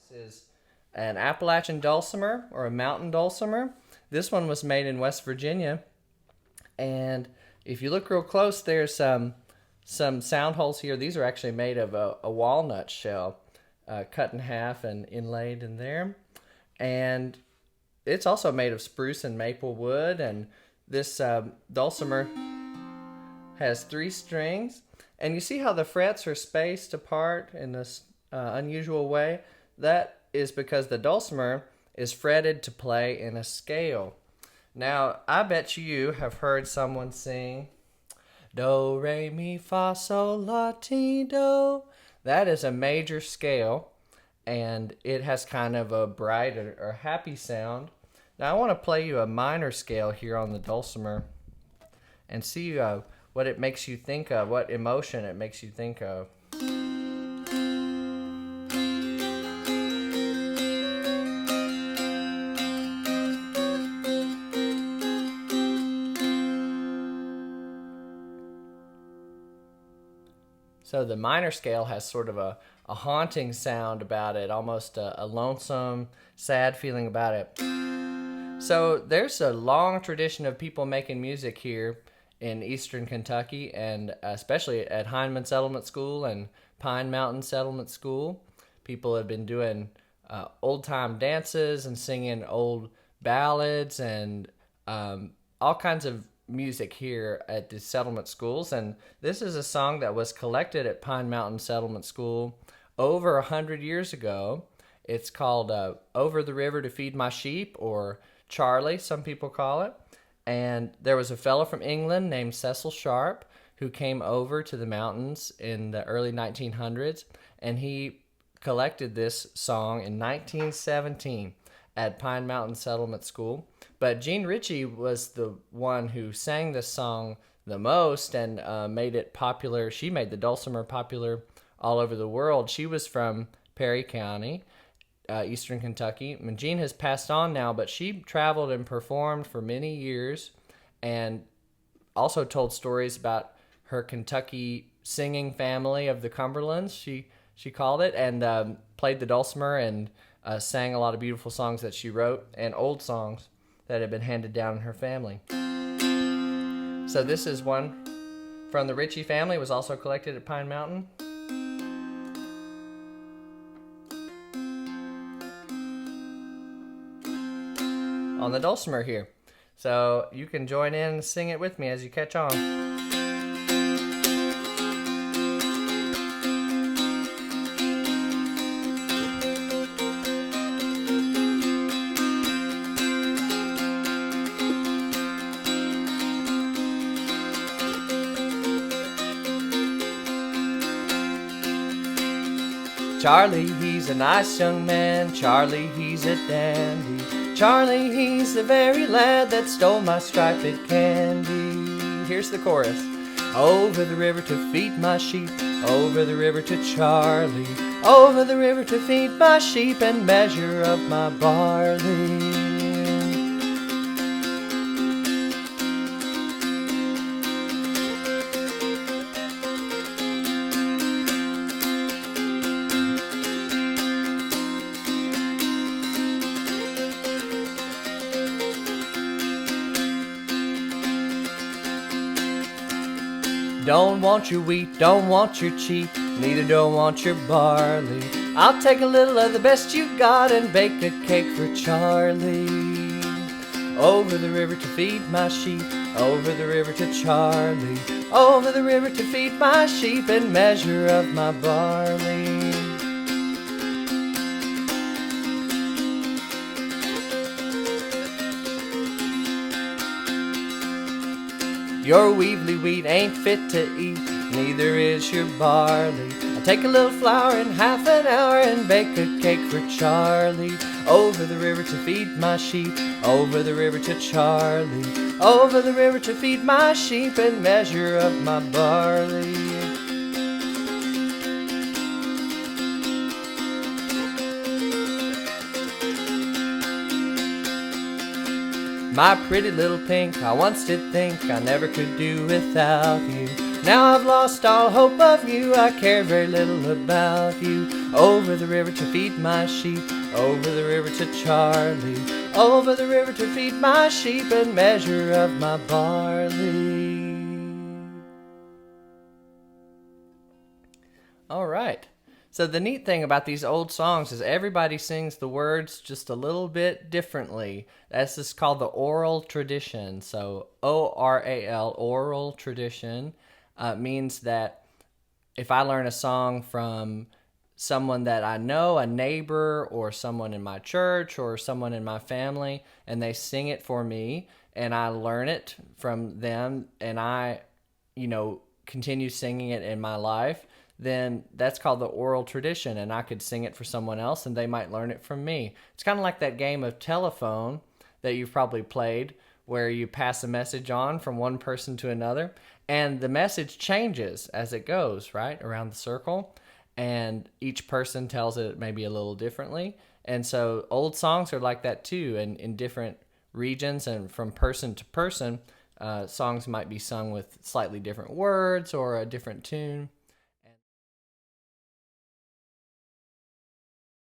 This is an Appalachian dulcimer or a mountain dulcimer. This one was made in West Virginia, and if you look real close, there's some sound holes here. These are actually made of a walnut shell, cut in half and inlaid in there. And it's also made of spruce and maple wood. And this dulcimer has 3 strings. And you see how the frets are spaced apart in this unusual way? That is because the dulcimer is fretted to play in a scale. Now, I bet you have heard someone sing Do, re, mi, fa, sol, la, ti, do. That is a major scale, and it has kind of a bright or happy sound. Now, I want to play you a minor scale here on the dulcimer and see what it makes you think of, what emotion it makes you think of. So the minor scale has sort of a haunting sound about it, almost a lonesome, sad feeling about it. So there's a long tradition of people making music here in eastern Kentucky, and especially at Hindman Settlement School and Pine Mountain Settlement School. People have been doing old-time dances and singing old ballads and all kinds of music here at the settlement schools. And this is a song that was collected at Pine Mountain Settlement School over 100 years ago. It's called Over the River to Feed My Sheep, or Charlie, some people call it. And there was a fellow from England named Cecil Sharp who came over to the mountains in the early 1900s, and he collected this song in 1917 at Pine Mountain Settlement School. But Jean Ritchie was the one who sang this song the most and made it popular. She made the dulcimer popular all over the world. She was from Perry County, eastern Kentucky. And Jean has passed on now, but she traveled and performed for many years and also told stories about her Kentucky singing family of the Cumberlands, she called it, and played the dulcimer and sang a lot of beautiful songs that she wrote and old songs that had been handed down in her family. So this is one from the Ritchie family. It was also collected at Pine Mountain. On the dulcimer here. So you can join in and sing it with me as you catch on. Charlie, he's a nice young man. Charlie, he's a dandy. Charlie, he's the very lad that stole my striped candy. Here's the chorus. Over the river to feed my sheep, over the river to Charlie, over the river to feed my sheep and measure of my barley. Don't want your wheat, don't want your cheap, neither don't want your barley. I'll take a little of the best you got and bake a cake for Charlie. Over the river to feed my sheep, over the river to Charlie, over the river to feed my sheep and measure of my barley. Your weevily wheat ain't fit to eat, neither is your barley. I'll take a little flour in half an hour and bake a cake for Charlie. Over the river to feed my sheep, over the river to Charlie, over the river to feed my sheep and measure of my barley. My pretty little pink, I once did think I never could do without you. Now I've lost all hope of you, I care very little about you. Over the river to feed my sheep, over the river to Charlie, over the river to feed my sheep and measure of my barley. All right. So the neat thing about these old songs is everybody sings the words just a little bit differently. That's just called the oral tradition. So O-R-A-L, oral tradition, means that if I learn a song from someone that I know, a neighbor or someone in my church or someone in my family, and they sing it for me and I learn it from them and I, continue singing it in my life, then that's called the oral tradition, and I could sing it for someone else and they might learn it from me. It's kind of like that game of telephone that you've probably played where you pass a message on from one person to another and the message changes as it goes, right, around the circle, and each person tells it maybe a little differently. And so old songs are like that too, and in different regions and from person to person, songs might be sung with slightly different words or a different tune.